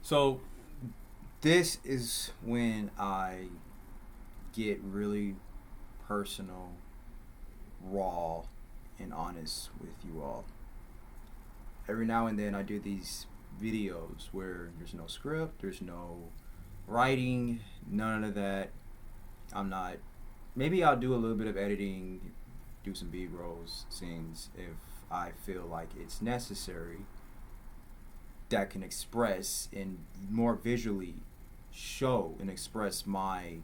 So this is when I get really personal, raw, and honest with you all. Every now and then I do these videos where there's no script, there's no writing, none of that. I'm not. Maybe I'll do a little bit of editing, do some B-rolls, scenes if I feel like it's necessary that can express and more visually show and express my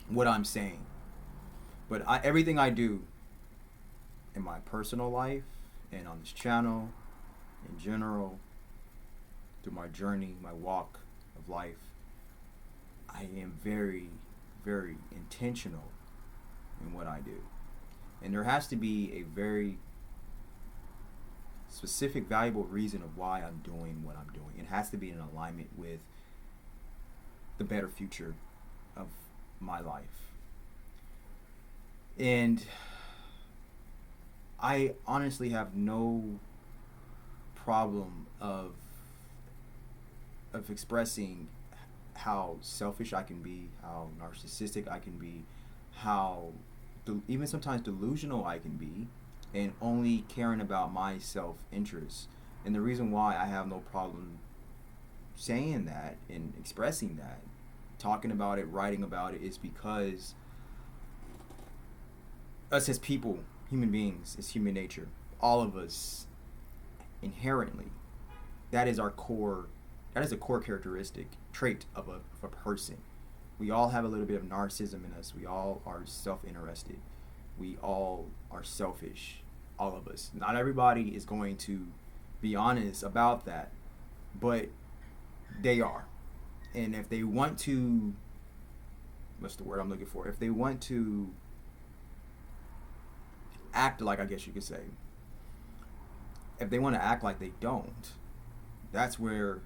what I'm saying. But everything I do in my personal life and on this channel in general, through my journey, my walk of life, I am very, very intentional in what I do. And there has to be a very specific, valuable reason of why I'm doing what I'm doing. It has to be in alignment with the better future of my life. And I honestly have no problem of expressing how selfish I can be, how narcissistic I can be, how even sometimes delusional I can be, and only caring about my self-interest. And the reason why I have no problem saying that and expressing that, talking about it, writing about it, is because us as people, human beings, it's human nature. All of us, inherently, that is our core. That is a core characteristic trait of a person. We all have a little bit of narcissism in us. We all are self-interested. We all are selfish. All of us. Not everybody is going to be honest about that, but they are. And if they want to, what's the word I'm looking for? If they want to act like, I guess you could say, if they want to act like they don't, that's where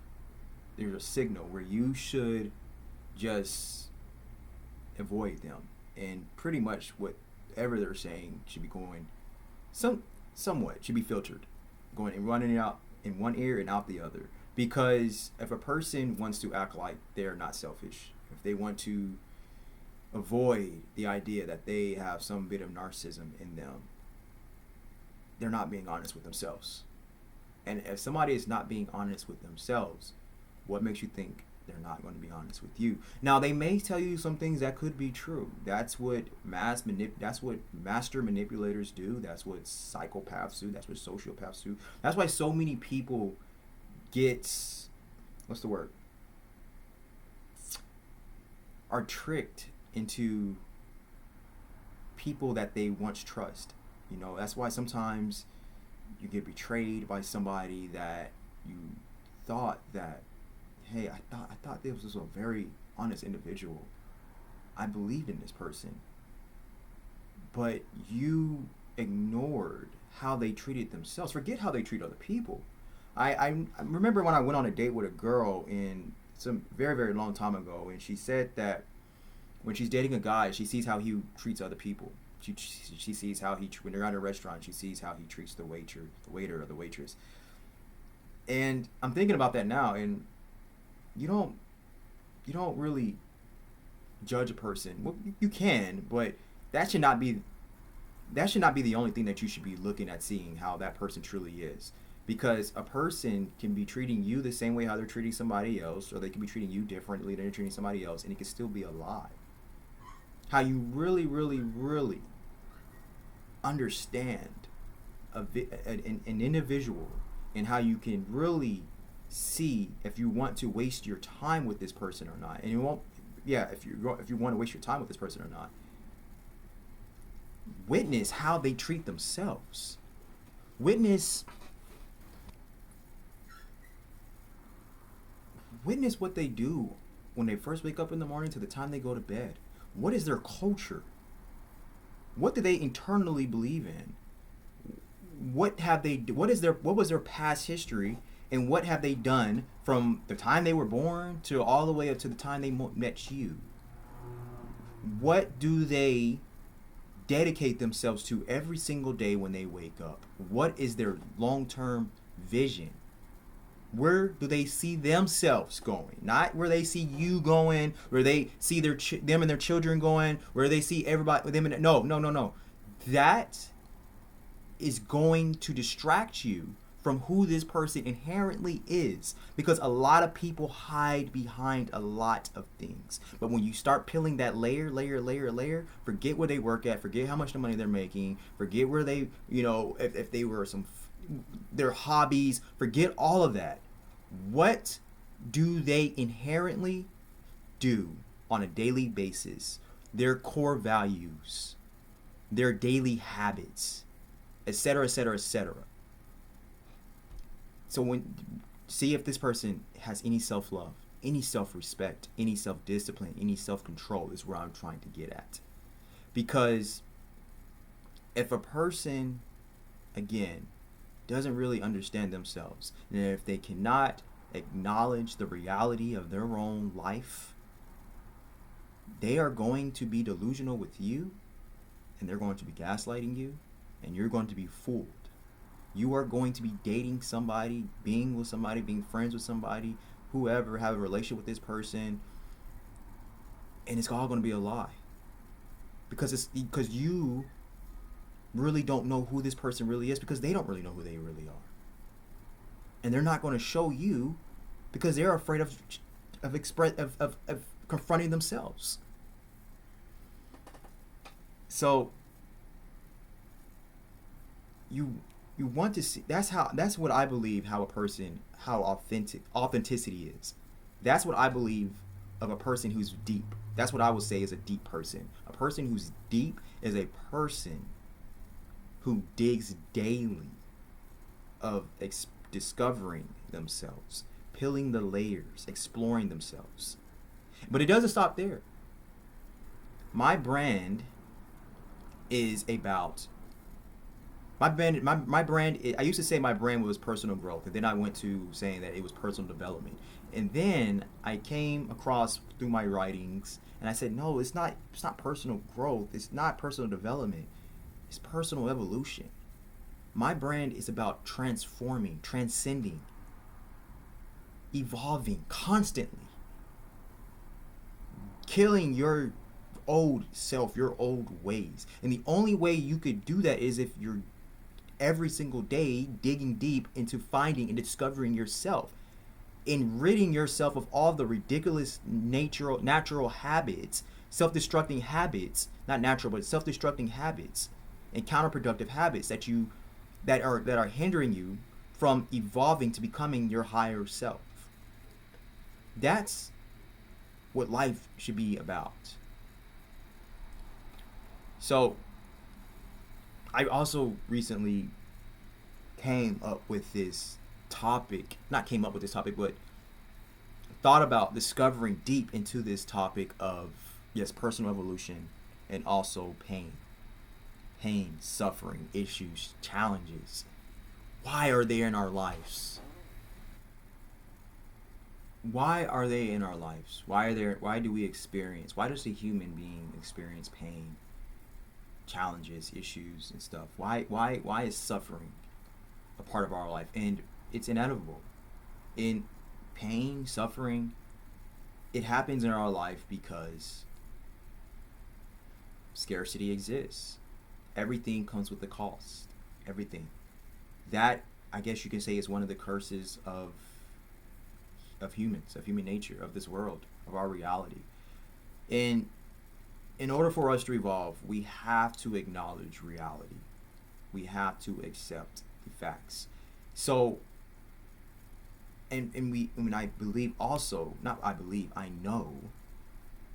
there's a signal where you should just avoid them, and pretty much whatever they're saying should be going somewhat should be filtered, going and running it out in one ear and out the other. Because if a person wants to act like they're not selfish, if they want to avoid the idea that they have some bit of narcissism in them, they're not being honest with themselves. And if somebody is not being honest with themselves, what makes you think they're not going to be honest with you? Now, they may tell you some things that could be true. That's what master manipulators do. That's what psychopaths do. That's what sociopaths do. That's why so many people get, what's the word? Are tricked into people that they once trust. You know, that's why sometimes you get betrayed by somebody that you thought that, hey, I thought this was a very honest individual. I believed in this person. But you ignored how they treated themselves. Forget how they treat other people. I remember when I went on a date with a girl in some very, very long time ago, and she said that when she's dating a guy, she sees how he treats other people. She sees how when they're at a restaurant, she sees how he treats the waiter or the waitress. And I'm thinking about that now, and you don't really judge a person. Well, you can, but that should not be the only thing that you should be looking at, seeing how that person truly is. Because a person can be treating you the same way how they're treating somebody else, or they can be treating you differently than they're treating somebody else, and it can still be a lie. How you really, really, really understand an individual, and how you can really see if you want to waste your time with this person or not. And you won't, if you want to waste your time with this person or not, witness how they treat themselves. Witness what they do when they first wake up in the morning to the time they go to bed. What is their culture? What do they internally believe in? What was their past history, and what have they done from the time they were born to all the way up to the time they met you? What do they dedicate themselves to every single day when they wake up? What is their long-term vision? Where do they see themselves going? Not where they see you going, where they see them and their children going, where they see everybody them and no. That is going to distract you from who this person inherently is, because a lot of people hide behind a lot of things. But when you start peeling that layer, forget where they work at, forget how much the money they're making, forget where they, if they were their hobbies, forget all of that. What do they inherently do on a daily basis? Their core values, their daily habits, etc., etc., etc. So see if this person has any self-love, any self-respect, any self-discipline, any self-control is where I'm trying to get at. Because if a person, again, doesn't really understand themselves, and if they cannot acknowledge the reality of their own life, they are going to be delusional with you, and they're going to be gaslighting you, and you're going to be fooled. You are going to be dating somebody, being with somebody, being friends with somebody, whoever, have a relationship with this person, and it's all going to be a lie. Because you really don't know who this person really is, because they don't really know who they really are. And they're not going to show you because they're afraid of confronting themselves. So you want to see, that's what I believe how authenticity is. That's what I believe of a person who's deep. That's what I would say is a deep person. A person who's deep is a person who digs daily of discovering themselves, peeling the layers, exploring themselves. But it doesn't stop there. My brand is about my brand. I used to say my brand was personal growth, and then I went to saying that it was personal development. And then I came across through my writings, and I said, no, it's not personal growth. It's not personal development. It's personal evolution. My brand is about transforming, transcending, evolving constantly, killing your old self, your old ways. And the only way you could do that is if you're every single day digging deep into finding and discovering yourself, and ridding yourself of all the ridiculous natural habits, self-destructing habits, not natural but self-destructing habits and counterproductive habits that are hindering you from evolving to becoming your higher self. That's what life should be about. So I also recently came up with this topic, not came up with this topic, but thought about discovering deep into this topic of, yes, personal evolution and also pain, suffering, issues, challenges. Why are they in our lives? Why are they in our lives? Why do we experience, why does the human being experience pain, challenges, issues, and stuff? Why is suffering a part of our life? And it's inevitable. In pain, suffering, it happens in our life because scarcity exists. Everything comes with a cost. Everything. That, I guess you can say, is one of the curses of humans, of human nature, of this world, of our reality. And in order for us to evolve, we have to acknowledge reality. We have to accept the facts. So, I believe also, I know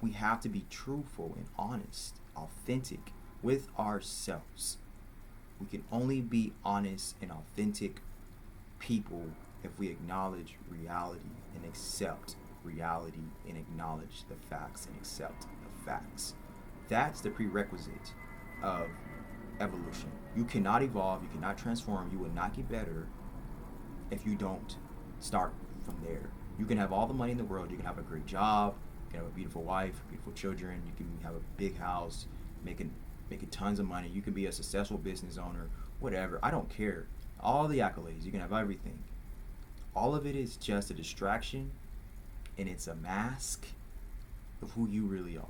we have to be truthful and honest, authentic with ourselves. We can only be honest and authentic people if we acknowledge reality and accept reality and acknowledge the facts and accept the facts. That's the prerequisite of evolution. You cannot evolve, you cannot transform, you will not get better if you don't start from there. You can have all the money in the world, you can have a great job, you can have a beautiful wife, beautiful children, you can have a big house, making tons of money, you can be a successful business owner, whatever. I don't care. All the accolades, you can have everything. all of it is just a distraction, and it's a mask of who you really are.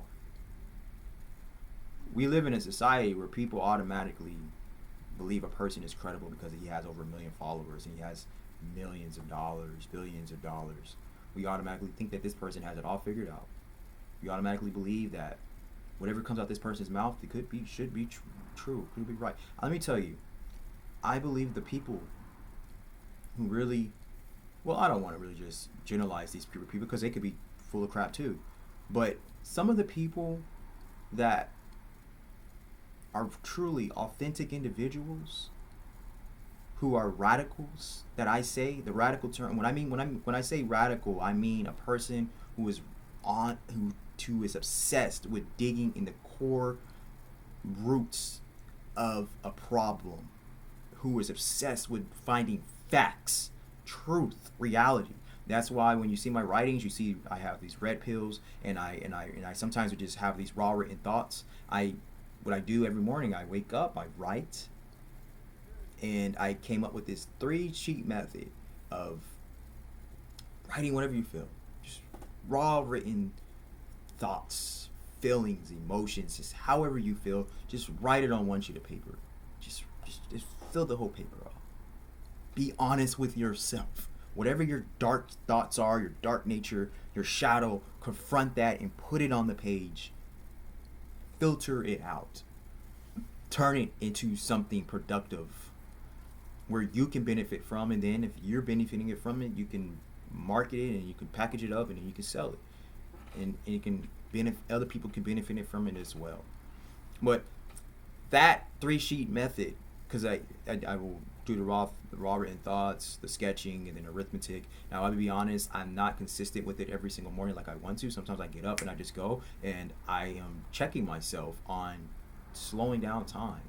We live in a society where people automatically believe a person is credible because he has over 1 million followers and he has millions of dollars, billions of dollars. We automatically think that this person has it all figured out. We automatically believe that whatever comes out this person's mouth, it should be true, could be right. Let me tell you, I believe the people who really, well, I don't want to really just generalize these people because they could be full of crap too. But some of the people that are truly authentic individuals who are radicals, that I say the radical term, when I say radical, I mean a person who is obsessed with digging in the core roots of a problem, who is obsessed with finding facts, truth, reality. That's why when you see my writings, you see I have these red pills, and I sometimes would just have these raw written thoughts. What I do every morning, I wake up, I write, and I came up with this 3-sheet method of writing whatever you feel, just raw written thoughts, feelings, emotions, just however you feel. Just write it on 1 sheet of paper. Just fill the whole paper off. Be honest with yourself. Whatever your dark thoughts are, your dark nature, your shadow, confront that and put it on the page. Filter it out. Turn it into something productive where you can benefit from, and then if you're benefiting it from it, you can market it and you can package it up and then you can sell it. And you can other people can benefit from it as well. But that 3-sheet method, because I will do the raw written thoughts, the sketching, and then arithmetic. Now, I'll be honest, I'm not consistent with it every single morning like I want to. Sometimes I get up and I just go, and I am checking myself on slowing down time,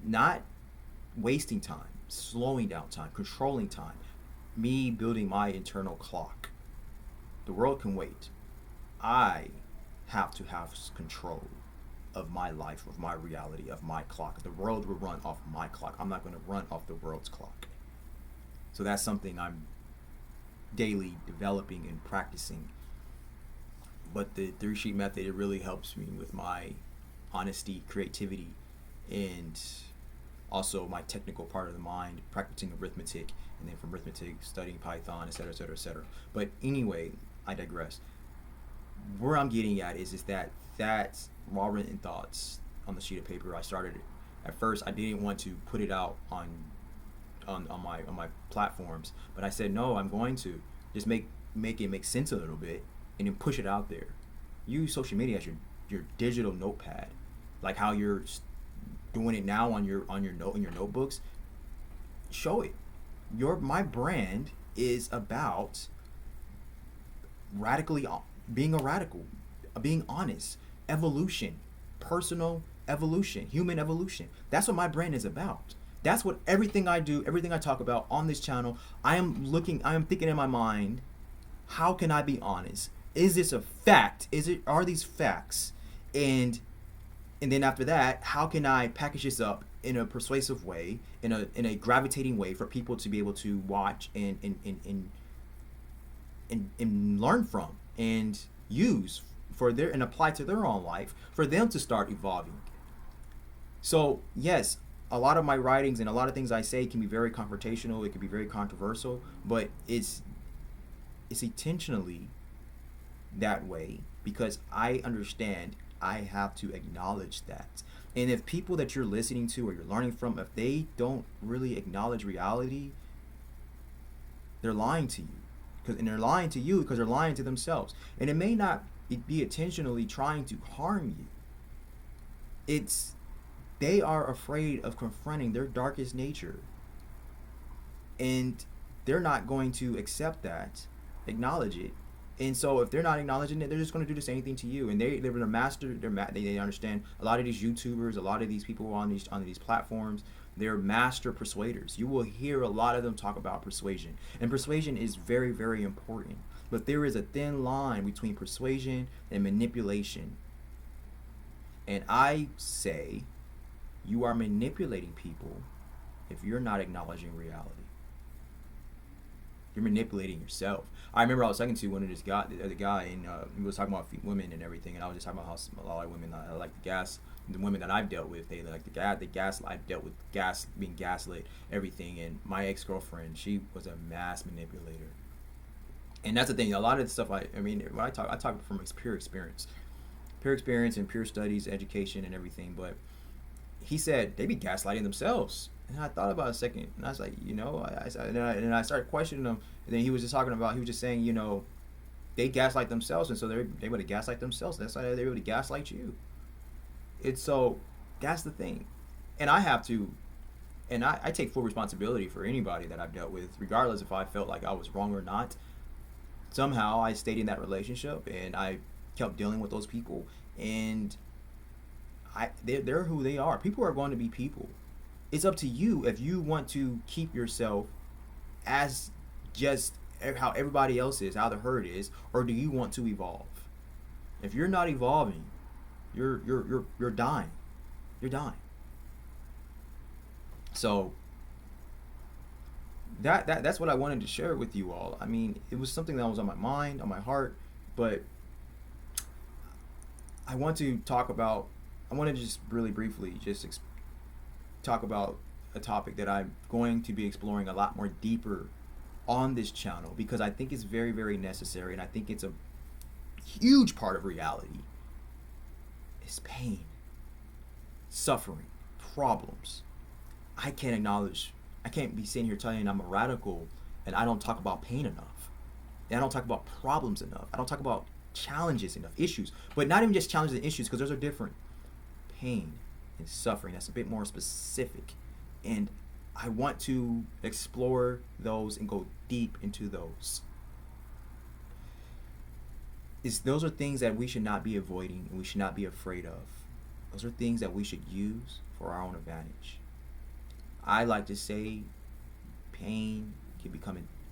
not wasting time, slowing down time, controlling time, me building my internal clock. The world can wait. I have to have control of my life, of my reality, of my clock. The world will run off my clock. I'm not going to run off the world's clock. So that's something I'm daily developing and practicing. But the 3-sheet method, it really helps me with my honesty, creativity, and also my technical part of the mind, practicing arithmetic, and then from arithmetic, studying Python, etc., etc., etc. But anyway, I digress. Where I'm getting at is that raw written thoughts on the sheet of paper. I started at first. I didn't want to put it out on my platforms, but I said no. I'm going to just make it make sense a little bit, and then push it out there. Use social media as your digital notepad, like how you're doing it now in your notebooks. Show it. My brand is about being a radical, being honest, evolution, personal evolution, human evolution. That's what my brand is about. That's what everything I do, everything I talk about on this channel, I am thinking in my mind, how can I be honest? Is this a fact? Are these facts? And then after that, how can I package this up in a persuasive way, in a gravitating way for people to be able to watch and learn from and use and apply to their own life for them to start evolving. So yes, a lot of my writings and a lot of things I say can be very confrontational, it can be very controversial, but it's intentionally that way because I understand I have to acknowledge that. And if people that you're listening to or you're learning from, if they don't really acknowledge reality, they're lying to you. And they're lying to you because they're lying to themselves. And it may not be intentionally trying to harm you. They are afraid of confronting their darkest nature. And they're not going to accept that, acknowledge it. And so if they're not acknowledging it, they're just going to do the same thing to you. And they're a master. They understand. A lot of these YouTubers, a lot of these people on these platforms, they're master persuaders. You will hear a lot of them talk about persuasion. And persuasion is very, very important. But there is a thin line between persuasion and manipulation. And I say you are manipulating people if you're not acknowledging reality. You're manipulating yourself. I remember I was talking to one of this guy, the other guy, and he was talking about women and everything, and I was just talking about how a lot of women like the women that I've dealt with, they like the gas. I've dealt with being gaslit, everything, and my ex girlfriend, she was a mass manipulator, and that's the thing. A lot of the stuff I mean, when I talk from pure experience and pure studies, education, and everything. But he said they be gaslighting themselves. And I thought about it a second, and I was like, and I started questioning him. And then he was just saying, they gaslight themselves, and so they would gaslight themselves. That's why they would gaslight you. That's the thing. And I take full responsibility for anybody that I've dealt with, regardless if I felt like I was wrong or not. Somehow I stayed in that relationship, and I kept dealing with those people, and they're who they are. People are going to be people. It's up to you if you want to keep yourself as just how everybody else is, how the herd is, or do you want to evolve? If you're not evolving, you're dying. You're dying. So that's what I wanted to share with you all. I mean, it was something that was on my mind, on my heart, but I want to just really briefly talk about a topic that I'm going to be exploring a lot more deeper on this channel, because I think it's very, very necessary, and I think it's a huge part of reality. It's pain, suffering, problems. I can't be sitting here telling you I'm a radical and I don't talk about pain enough. And I don't talk about problems enough. I don't talk about challenges enough, issues. But not even just challenges and issues, because those are different. Pain and suffering, that's a bit more specific. And I want to explore those and go deep into those. Those are things that we should not be avoiding and we should not be afraid of. Those are things that we should use for our own advantage. I like to say we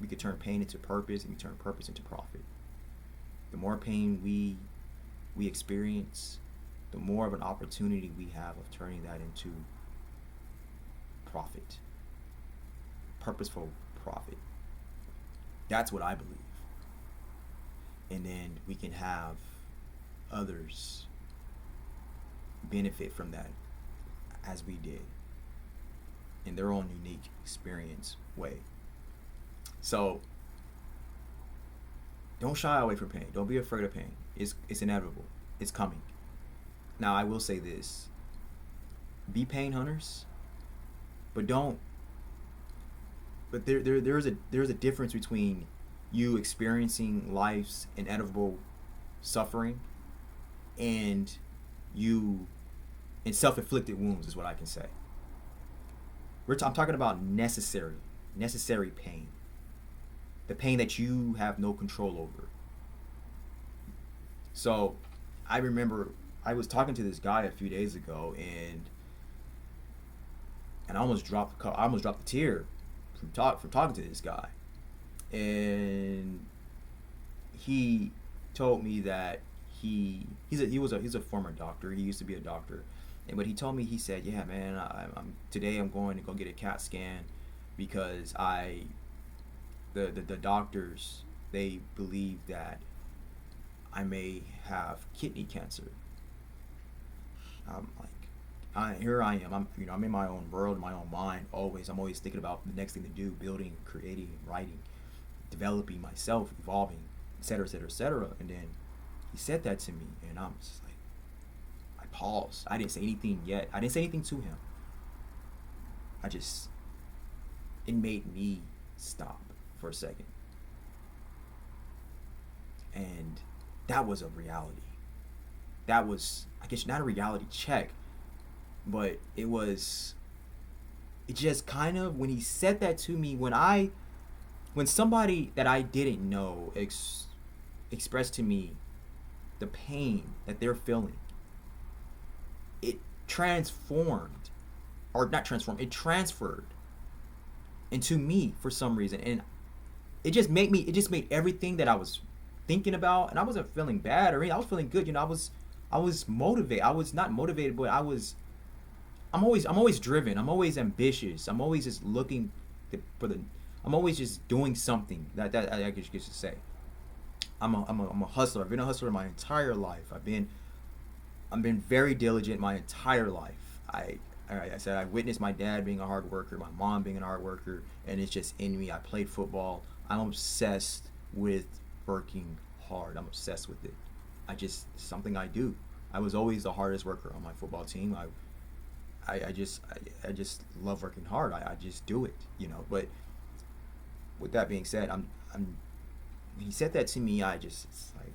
could turn pain into purpose, and we turn purpose into profit. The more pain we experience, the more of an opportunity we have of turning that into profit. Purposeful profit. That's what I believe. And then we can have others benefit from that as we did, in their own unique experience way. So don't shy away from pain. Don't be afraid of pain. It's inevitable. It's coming. Now I will say this. Be pain hunters, but there's a difference between you experiencing life's inevitable suffering and self-inflicted wounds, is what I can say. I'm talking about necessary pain. The pain that you have no control over. So I remember I was talking to this guy a few days ago, and I almost dropped a tear from talking to this guy. And he told me that he's a former doctor. He used to be a doctor. But he told me, he said, "Yeah, man, today I'm going to go get a CAT scan because the doctors, they believe that I may have kidney cancer." I'm like, here I am. I'm in my own world, in my own mind. I'm always thinking about the next thing to do, building, creating, writing, developing myself, evolving, etc., etc., etc. And then he said that to me, and I'm just like, I paused. I didn't say anything yet. I didn't say anything to him. It made me stop for a second. And that was a reality. That was, I guess, not a reality check, but it just kind of, when he said that to me, when somebody that I didn't know expressed to me the pain that they're feeling, it transferred into me for some reason. And it just made everything that I was thinking about, and I wasn't feeling bad or anything. I was feeling good. I was motivated. I was not motivated, but I'm always driven. I'm always ambitious. I'm always just looking for I'm always just doing something. That I guess you could say. I'm a hustler. I've been a hustler my entire life. I've been very diligent my entire life. I said I witnessed my dad being a hard worker, my mom being a hard worker, and it's just in me. I played football. I'm obsessed with working hard. I'm obsessed with it. Something I do. I was always the hardest worker on my football team. I just love working hard. I just do it, you know. But with that being said, I'm when he said that to me, it's like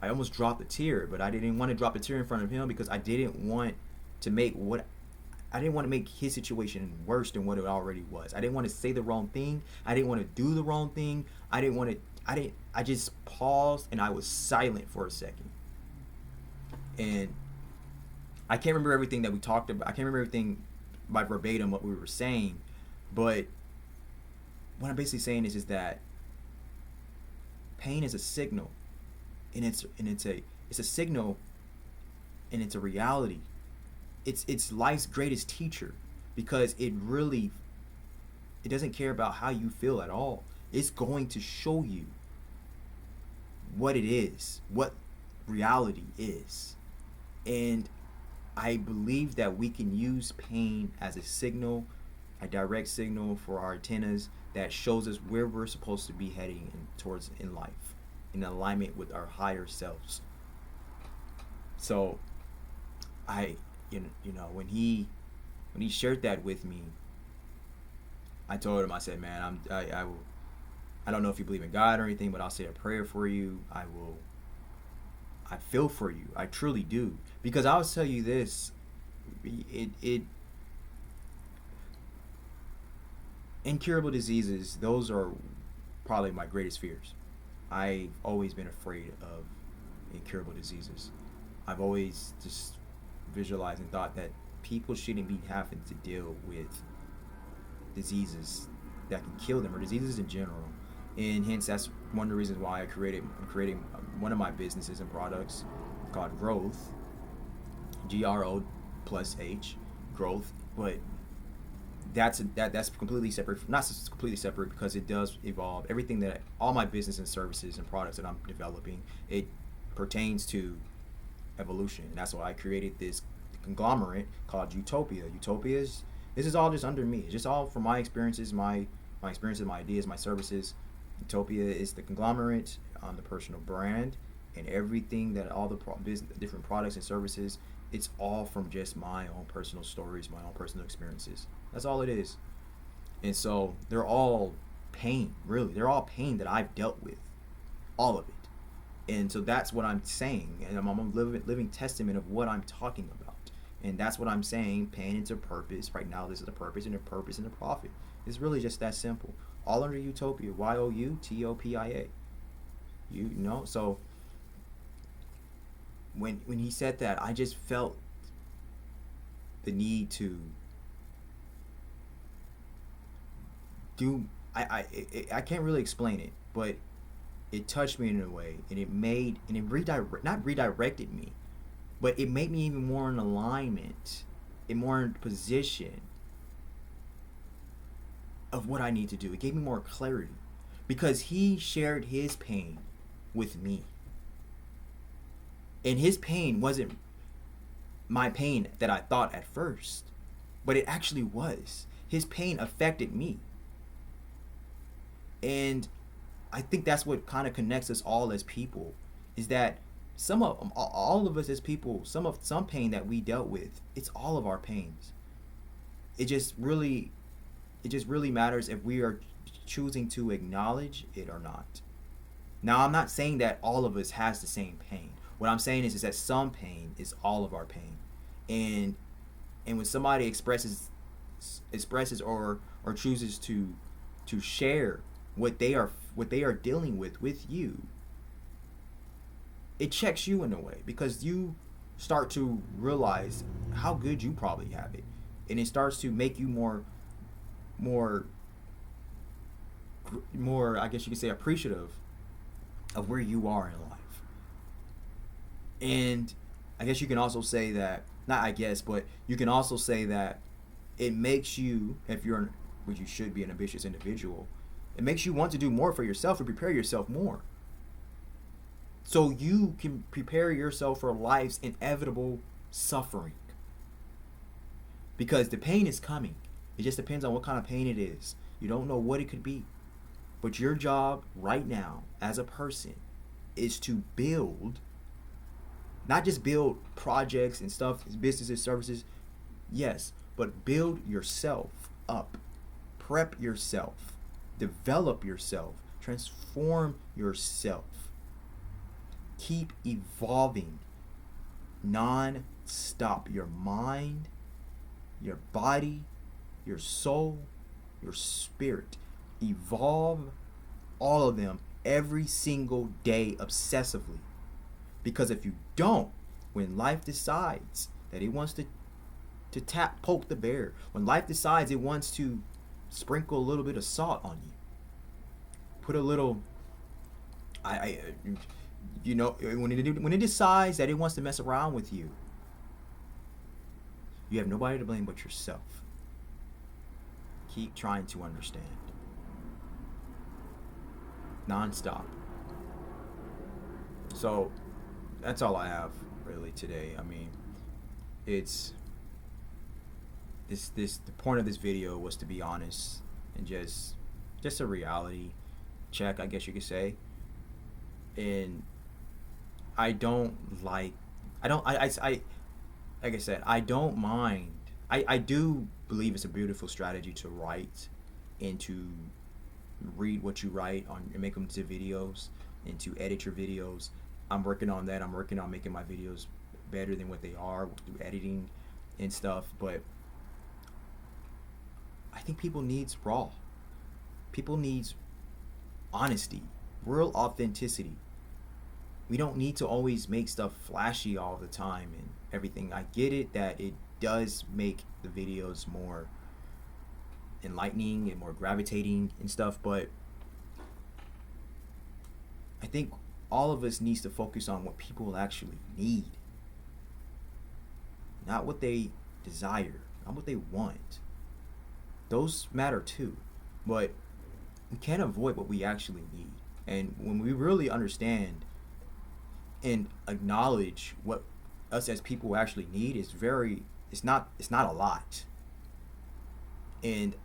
I almost dropped a tear, but I didn't want to drop a tear in front of him because I didn't want to make his situation worse than what it already was. I didn't want to say the wrong thing. I didn't want to do the wrong thing. I just paused and I was silent for a second. And I can't remember everything that we talked about. I can't remember everything by verbatim what we were saying, but what I'm basically saying is that pain is a signal, and it's a signal, and it's a reality. It's life's greatest teacher, because it doesn't care about how you feel at all. It's going to show you what it is, what reality is. And I believe that we can use pain as a signal, a direct signal for our antennas that shows us where we're supposed to be heading towards in life, in alignment with our higher selves. So when he shared that with me, I told him, I said, man, I don't know if you believe in God or anything, but I'll say a prayer for you. I feel for you. I truly do. Because I'll tell you this, incurable diseases, those are probably my greatest fears. I've always been afraid of incurable diseases. I've always just visualized and thought that people shouldn't be having to deal with diseases that can kill them, or diseases in general. And hence, that's one of the reasons why I'm creating one of my businesses and products called Growth, GRO+H, Growth. But that's completely separate. Not completely separate, because it does evolve. Everything that all my business and services and products that I'm developing, it pertains to evolution. And that's why I created this conglomerate called Utopia. This is all just under me. It's just all from my experiences, my experiences, my ideas, my services. Utopia is the conglomerate, the personal brand, and everything that all the different products and services. It's all from just my own personal stories, my own personal experiences. That's all it is. And so they're all pain, really. They're all pain that I've dealt with, all of it. And so that's what I'm saying, and I'm a living testament of what I'm talking about. And that's what I'm saying, pain into purpose. Right now, this is the purpose, and the purpose and the profit. It's really just that simple. All under Utopia, YOUTOPIA. You know, so when he said that, I just felt the need to do. I can't really explain it, but it touched me in a way, and it not redirected me, but it made me even more in alignment, and more in position of what I need to do. It gave me more clarity, because he shared his pain with me, and his pain wasn't my pain that I thought at first, but it actually was. His pain affected me, and I think that's what kind of connects us all as people, is that all of us as people, some pain that we dealt with, it's all of our pains. It just really matters if we are choosing to acknowledge it or not. Now, I'm not saying that all of us has the same pain. What I'm saying is that some pain is all of our pain, and when somebody expresses or chooses to share what they are dealing with you, it checks you in a way, because you start to realize how good you probably have it, and it starts to make you more I guess you could say appreciative of where you are in life. And I guess you can also say that, not I guess, but you can also say that it makes you, if you're which you should be an ambitious individual, it makes you want to do more for yourself and prepare yourself more. So you can prepare yourself for life's inevitable suffering. Because the pain is coming. It just depends on what kind of pain it is. You don't know what it could be. But your job right now as a person is to build, not just build projects and stuff, businesses, services, yes, but build yourself up. Prep yourself. Develop yourself. Transform yourself. Keep evolving non-stop. Your mind, your body, your soul, your spirit. Evolve all of them every single day obsessively. Because if you don't, when life decides that it wants to poke the bear, when life decides it wants to sprinkle a little bit of salt on you, put a little, when it decides that it wants to mess around with you, you have nobody to blame but yourself. Keep trying to understand. Non-stop. So that's all I have really today. I mean, it's the point of this video was to be honest and just a reality check, I guess you could say. And I don't mind. I do believe it's a beautiful strategy to write and to read what you write on and make them into videos and to edit your videos. I'm working on that. I'm working on making my videos better than what they are through editing and stuff. But I think people needs raw. People needs honesty, real authenticity. We don't need to always make stuff flashy all the time and everything. I get it that it does make the videos more enlightening and more gravitating and stuff, but I think all of us needs to focus on what people actually need, not what they desire, not what they want. Those matter too, but we can't avoid what we actually need. And when we really understand and acknowledge what us as people actually need, it's not a lot. And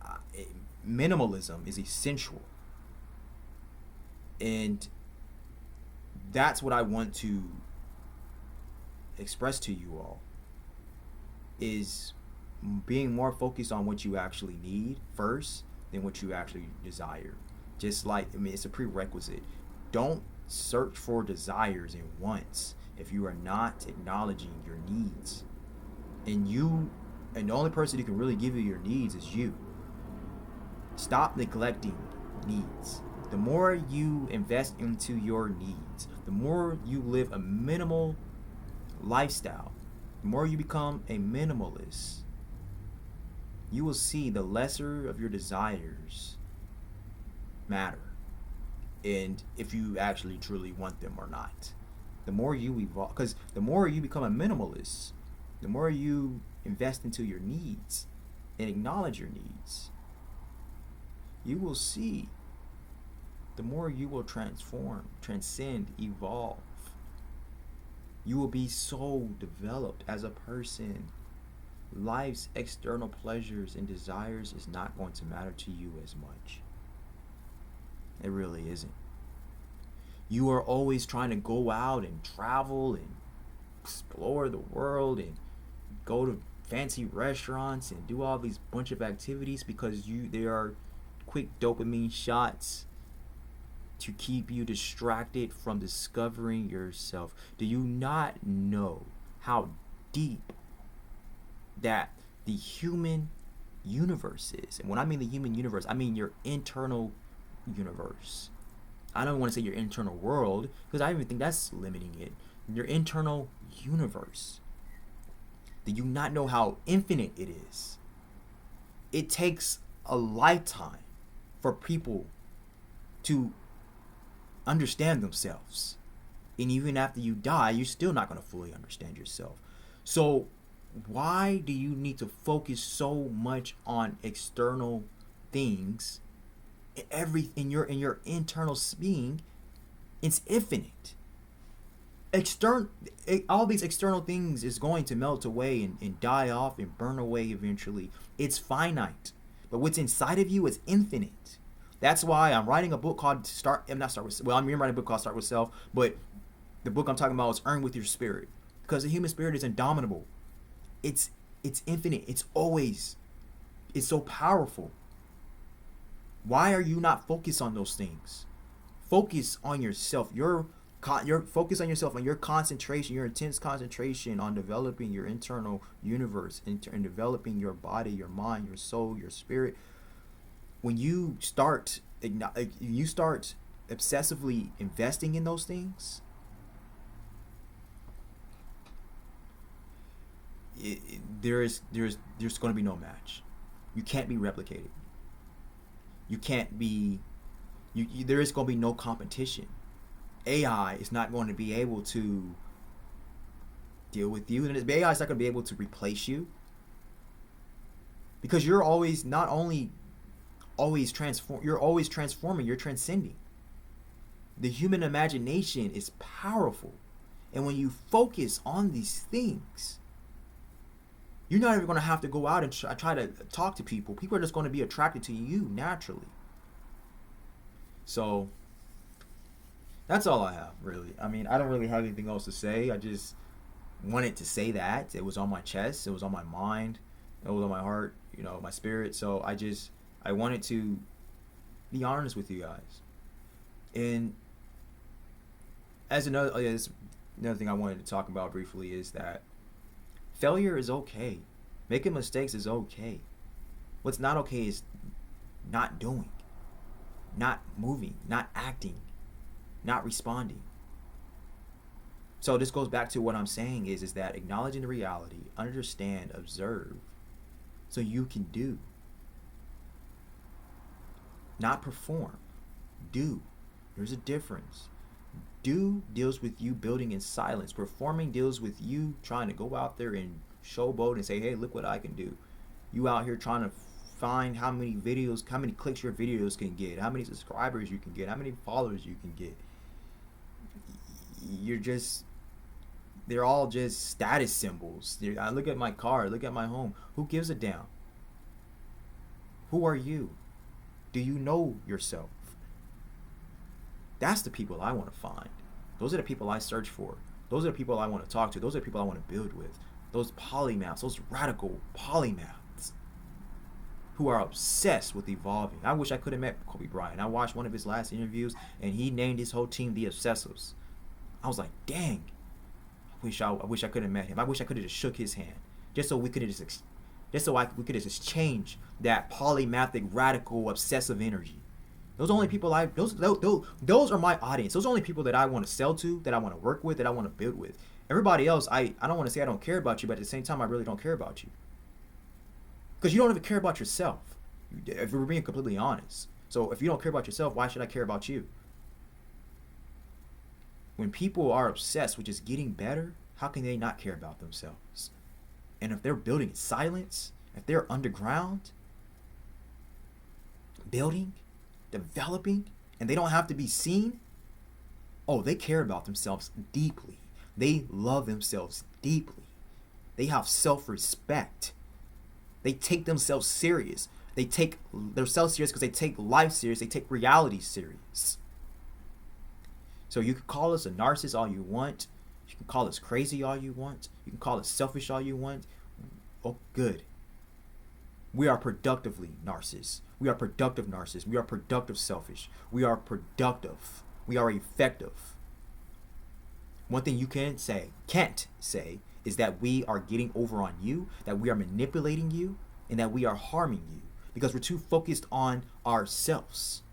minimalism is essential. And that's what I want to express to you all, is being more focused on what you actually need first than what you actually desire. Just like, it's a prerequisite. Don't search for desires and wants if you are not acknowledging your needs. And the only person who can really give you your needs is you. Stop neglecting needs. The more you invest into your needs, the more you live a minimal lifestyle, the more you become a minimalist, you will see the lesser of your desires matter, and if you actually truly want them or not. The more you evolve, because the more you become a minimalist, the more you invest into your needs and acknowledge your needs, you will see the more you will transform, transcend, evolve. You will be so developed as a person. Life's external pleasures and desires is not going to matter to you as much. It really isn't. You are always trying to go out and travel and explore the world and go to fancy restaurants and do all these bunch of activities because they are quick dopamine shots to keep you distracted from discovering yourself. Do you not know how deep that the human universe is? And when I mean the human universe, I mean your internal universe. I don't want to say your internal world, because I even think that's limiting it. Your internal universe. Do you not know how infinite it is? It takes a lifetime for people to understand themselves. And even after you die, you're still not going to fully understand yourself. So why do you need to focus so much on external things, in your internal being, it's infinite. All these external things is going to melt away and die off and burn away eventually. It's finite, but what's inside of you is infinite. That's why I'm writing a book called I'm writing a book called Start With Self, but the book I'm talking about is Earn With Your Spirit, because the human spirit is indomitable. It's infinite. It's so powerful. Why are you not focused on those things? Focus on yourself. Your focus on yourself, on your concentration, your intense concentration on developing your internal universe and developing your body, your mind, your soul, your spirit. When you start obsessively investing in those things, there's going to be no match. You can't be replicated. You can't be. There is going to be no competition. AI is not going to be able to deal with you, and AI is not going to be able to replace you, because you're always transforming, you're transcending. The human imagination is powerful, and when you focus on these things, you're not even going to have to go out and try to talk to people. People are just going to be attracted to you naturally. So that's all I have, really. I mean, I don't really have anything else to say. I just wanted to say that. It was on my chest. It was on my mind. It was on my heart, my spirit. So I wanted to be honest with you guys. And as another thing I wanted to talk about briefly is that failure is okay. Making mistakes is okay. What's not okay is not doing, not moving, not acting, not responding. So this goes back to what I'm saying is that acknowledging the reality, understand, observe, so you can do. Not perform. Do. There's a difference. Do deals with you building in silence. Performing deals with you trying to go out there and showboat and say, hey, look what I can do. You out here trying to find how many clicks your videos can get, how many subscribers you can get, how many followers you can get. They're all just status symbols. I look at my car, look at my home. Who gives a damn? Who are you? Do you know yourself? That's the people I want to find. Those are the people I search for. Those are the people I want to talk to. Those are the people I want to build with. Those polymaths, those radical polymaths who are obsessed with evolving. I wish I could have met Kobe Bryant. I watched one of his last interviews and he named his whole team the Obsessives. I was like, dang. I wish I could have met him. I wish I could have just shook his hand, just so we could have just exchange that polymathic, radical, obsessive energy. Those are only people those are my audience. Those are only people that I want to sell to, that I want to work with, that I want to build with. Everybody else, I don't want to say I don't care about you, but at the same time, I really don't care about you. Because you don't even care about yourself, if we're being completely honest. So if you don't care about yourself, why should I care about you? When people are obsessed with just getting better, how can they not care about themselves? And if they're building in silence, if they're underground, building, developing, and they don't have to be seen, they care about themselves deeply. They love themselves deeply. They have self-respect. They take themselves serious. They take themselves serious because they take life serious. They take reality serious. So you can call us a narcissist all you want. You can call us crazy all you want. You can call us selfish all you want. Oh, good. We are productively narcissists. We are productive narcissists. We are productive selfish. We are productive. We are effective. One thing you can't say is that we are getting over on you, that we are manipulating you, and that we are harming you, because we're too focused on ourselves.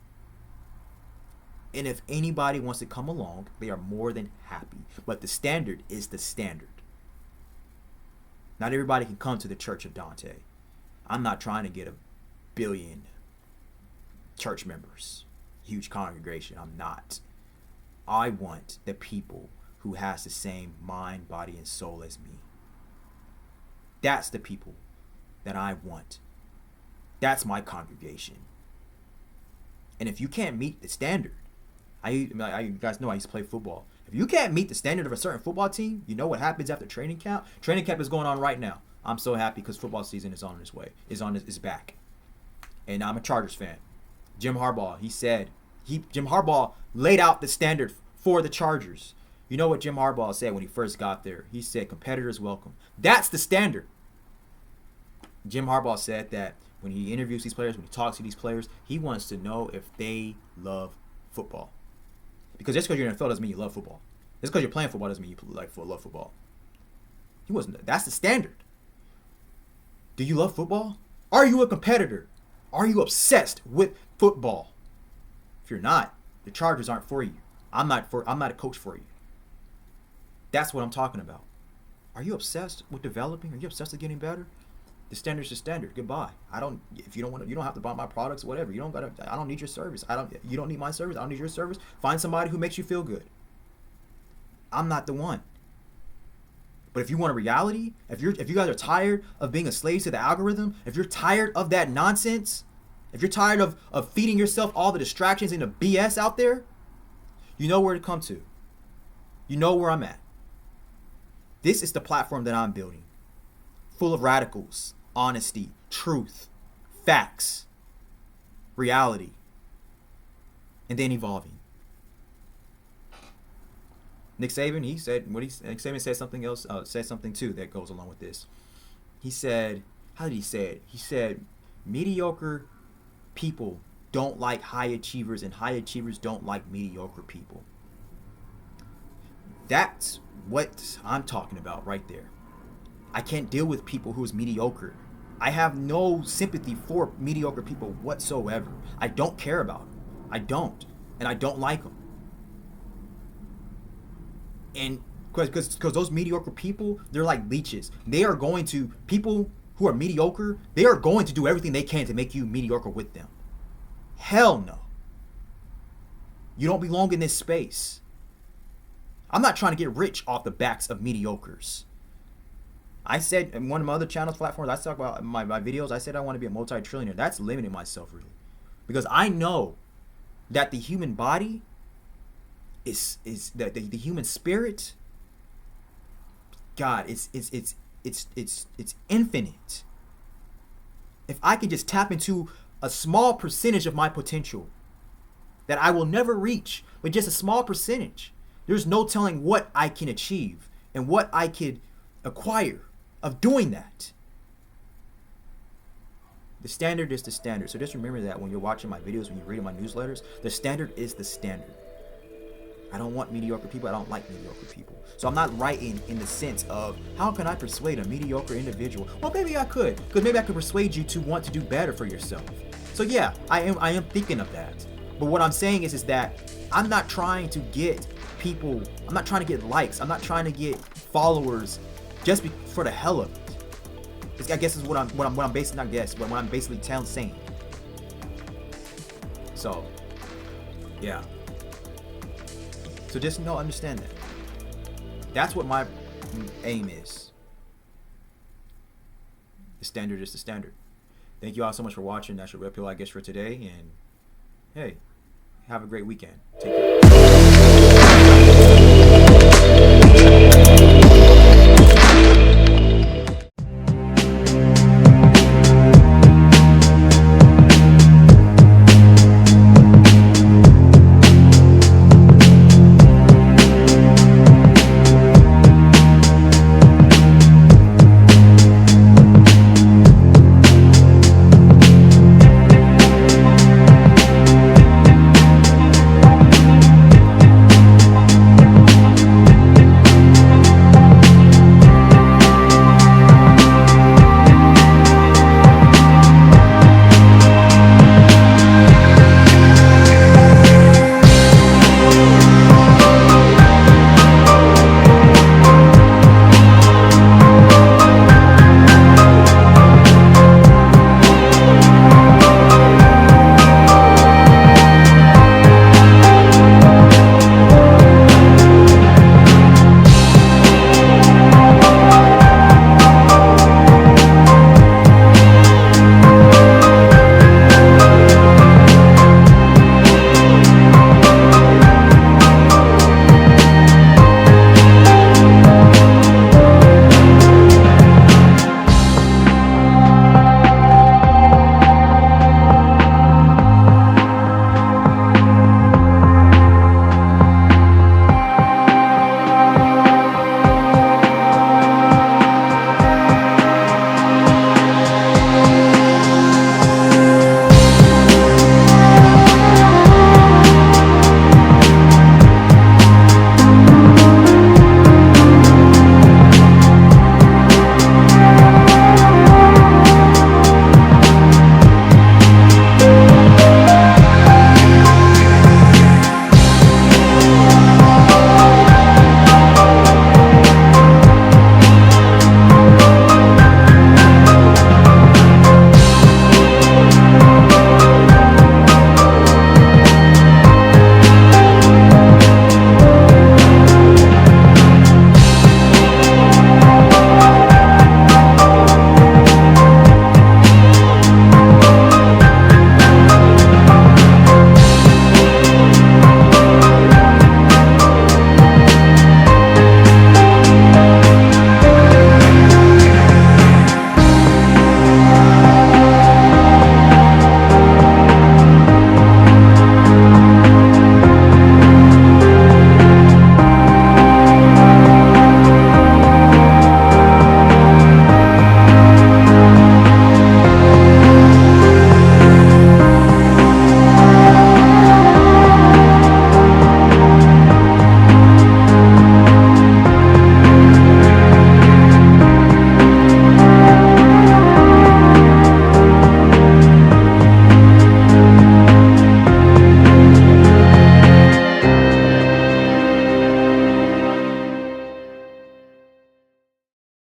And if anybody wants to come along, they are more than happy. But the standard is the standard. Not everybody can come to the Church of Dante. I'm not trying to get 1 billion church members, huge congregation. I'm not. I want the people who has the same mind, body, and soul as me. That's the people that I want. That's my congregation. And if you can't meet the standard, you guys know I used to play football. If you can't meet the standard of a certain football team, you know what happens after training camp? Training camp is going on right now. I'm so happy because football season is on its way. Is back. And I'm a Chargers fan. Jim Harbaugh laid out the standard for the Chargers. You know what Jim Harbaugh said when he first got there? He said, competitors welcome. That's the standard. Jim Harbaugh said that when he interviews these players, when he talks to these players, he wants to know if they love football. Because just because you're in the NFL doesn't mean you love football. Just because you're playing football doesn't mean you love football. That's the standard. Do you love football? Are you a competitor? Are you obsessed with football? If you're not, the Chargers aren't for you. I'm not a coach for you. That's what I'm talking about. Are you obsessed with developing? Are you obsessed with getting better? The standard's the standard. Goodbye. If you don't want to, you don't have to buy my products, whatever. I don't need your service. You don't need my service. I don't need your service. Find somebody who makes you feel good. I'm not the one. But if you want a reality, if you guys are tired of being a slave to the algorithm, if you're tired of that nonsense, if you're tired of feeding yourself all the distractions and the BS out there, you know where to come to. You know where I'm at. This is the platform that I'm building. Full of radicals, honesty, truth, facts, reality, and then evolving. Nick Saban, Nick Saban said something else, said something too that goes along with this. He said, how did he say it? He said, mediocre people don't like high achievers and high achievers don't like mediocre people. That's what I'm talking about right there. I can't deal with people who's mediocre. I have no sympathy for mediocre people whatsoever. I don't care about them. I don't. And I don't like them. And because those mediocre people, they're like leeches. People who are mediocre, they are going to do everything they can to make you mediocre with them. Hell no. You don't belong in this space. I'm not trying to get rich off the backs of mediocres. I said in one of my other channels, platforms, I talk about my videos, I said I want to be a multi-trillionaire. That's limiting myself really. Because I know that the human body is the human spirit, God, it's infinite. If I can just tap into a small percentage of my potential that I will never reach, but just a small percentage, there's no telling what I can achieve and what I could acquire of doing that. The standard is the standard. So just remember that when you're watching my videos, when you're reading my newsletters, the standard is the standard. I don't want mediocre people. I don't like mediocre people. So I'm not writing in the sense of how can I persuade a mediocre individual? Well, maybe I could, because maybe I could persuade you to want to do better for yourself. So yeah, I am thinking of that. But what I'm saying is that I'm not trying to get people. I'm not trying to get likes. I'm not trying to get followers just for the hell of it. I guess is what I'm basically not guess, but what I'm basically saying. So yeah. So just understand that. That's what my aim is. The standard is the standard. Thank you all so much for watching. That's your Red Pill, I guess, for today. And hey, have a great weekend. Take care.